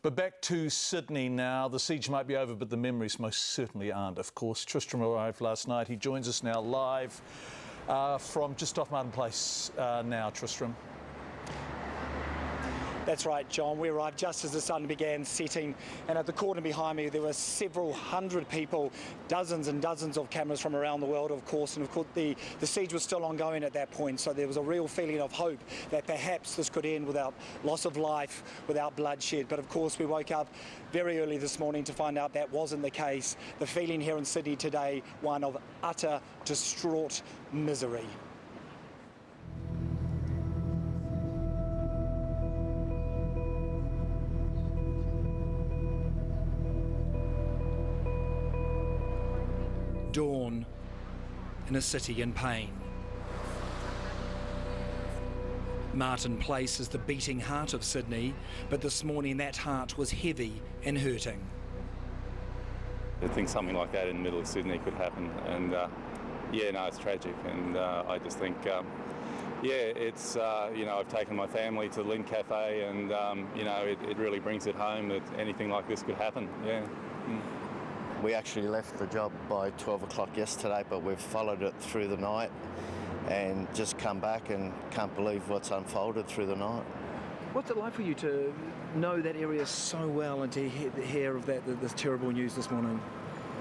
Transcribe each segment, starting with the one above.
But back to Sydney now. The siege might be over, but the memories most certainly aren't, of course. Tristram arrived last night. He joins us now live from just off Martin Place now, Tristram. That's right, John. We arrived just as the sun began setting, and at the cordon behind me there were several hundred people, dozens and dozens of cameras from around the world, of course, and of course the siege was still ongoing at that point, so there was a real feeling of hope that perhaps this could end without loss of life, without bloodshed. But of course we woke up very early this morning to find out that wasn't the case. The feeling here in Sydney today, one of utter, distraught misery. Dawn in a city in pain. Martin Place is the beating heart of Sydney, but this morning that heart was heavy and hurting. I think something like that in the middle of Sydney could happen, and it's tragic, and I just think, it's, I've taken my family to Lindt Café, and, it really brings it home that anything like this could happen, We actually left the job by 12 o'clock yesterday, but we've followed it through the night and just come back and can't believe what's unfolded through the night. What's it like for you to know that area so well and to hear of this terrible news this morning?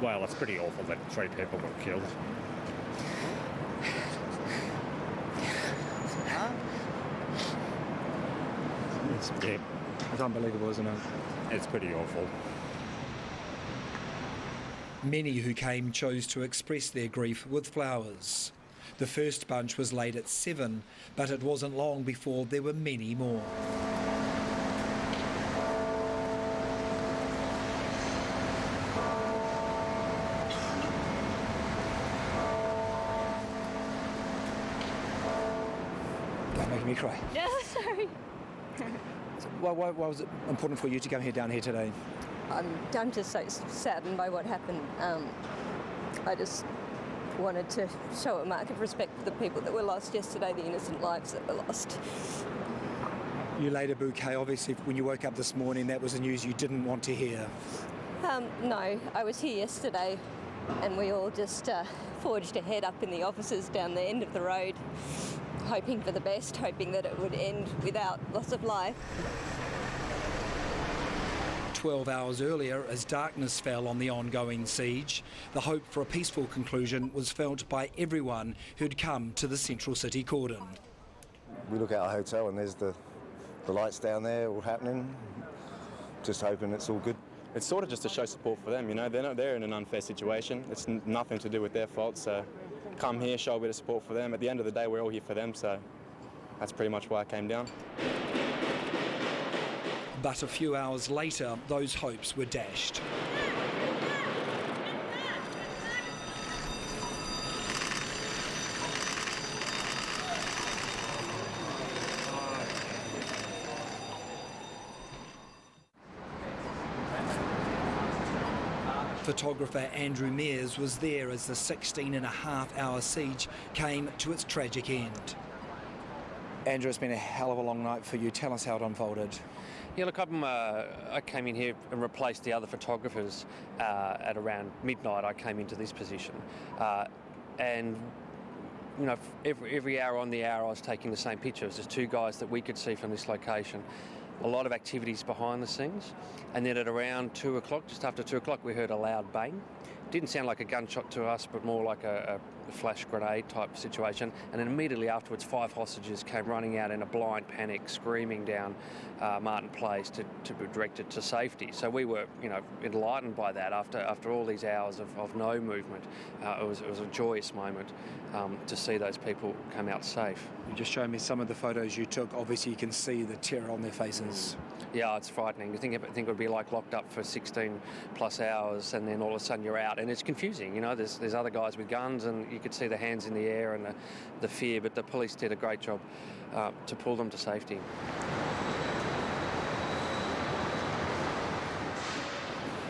Well, it's pretty awful that 3 people were killed. It's unbelievable, isn't it? It's pretty awful. Many who came chose to express their grief with flowers. The first bunch was laid at 7, but it wasn't long before there were many more. Don't make me cry. Yeah, sorry. Why was it important for you to come down here today? I'm just so saddened by what happened. I just wanted to show a mark of respect for the people that were lost yesterday, the innocent lives that were lost. You laid a bouquet. Obviously, when you woke up this morning, that was the news you didn't want to hear. No, I was here yesterday and we all just forged ahead up in the offices down the end of the road, hoping for the best, hoping that it would end without loss of life. 12 hours earlier, as darkness fell on the ongoing siege, the hope for a peaceful conclusion was felt by everyone who'd come to the central city cordon. We look at our hotel and there's the lights down there all happening, just hoping it's all good. It's sort of just to show support for them, they're in an unfair situation. It's nothing to do with their fault, so come here, show a bit of support for them. At the end of the day, we're all here for them, so that's pretty much why I came down. But a few hours later, those hopes were dashed. Photographer Andrew Mears was there as the 16.5-hour siege came to its tragic end. Andrew, it's been a hell of a long night for you. Tell us how it unfolded. Yeah, look, I came in here and replaced the other photographers at around midnight. I came into this position, and every hour on the hour I was taking the same pictures. There's 2 guys that we could see from this location. A lot of activities behind the scenes, and then at around 2 o'clock, just after 2 o'clock, we heard a loud bang. Didn't sound like a gunshot to us, but more like a flash grenade type situation. And then immediately afterwards, 5 hostages came running out in a blind panic, screaming down Martin Place to be directed to safety. So we were, enlightened by that after all these hours of no movement. It was a joyous moment to see those people come out safe. You just showed me some of the photos you took. Obviously, you can see the terror on their faces. Yeah, it's frightening. You think it would be like locked up for 16 plus hours and then all of a sudden you're out. And it's confusing, there's other guys with guns and you could see the hands in the air and the fear, but the police did a great job to pull them to safety.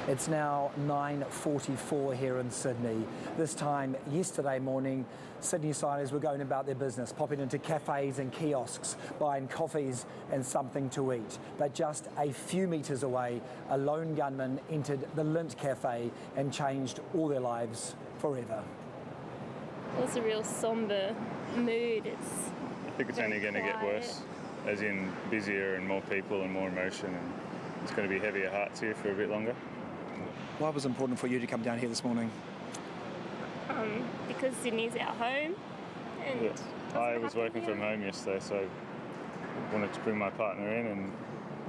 It's now 9:44 here in Sydney. This time yesterday morning, Sydney-siders were going about their business, popping into cafes and kiosks, buying coffees and something to eat. But just a few metres away, a lone gunman entered the Lindt Café and changed all their lives forever. It's a real sombre mood. I think it's only going to get worse, as in busier and more people and more emotion, and it's going to be heavier hearts here for a bit longer. Why was it important for you to come down here this morning? Because Sydney's our home. And yeah. I was working from home yesterday, so I wanted to bring my partner in and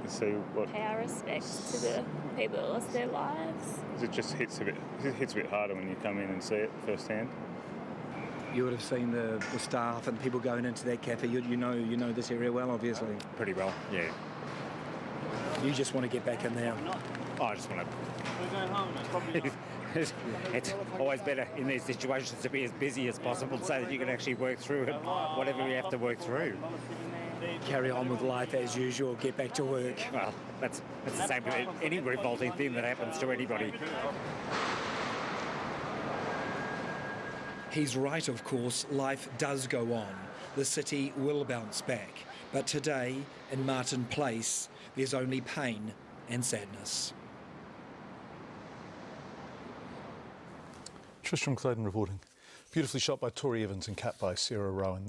see what... Pay our respects to the people that lost their lives. It just hits a bit harder when you come in and see it firsthand. You would have seen the staff and people going into that cafe. You know this area well, obviously. Pretty well, yeah. You just want to get back in there. Oh, I just want to... It's always better in these situations to be as busy as possible so that you can actually work through it, whatever you have to work through. Carry on with life as usual, get back to work. Well, that's the same with any revolting thing that happens to anybody. He's right, of course, life does go on. The city will bounce back. But today, in Martin Place, there's only pain and sadness. Tristram Clayton reporting. Beautifully shot by Tori Evans and cat by Sarah Rowan.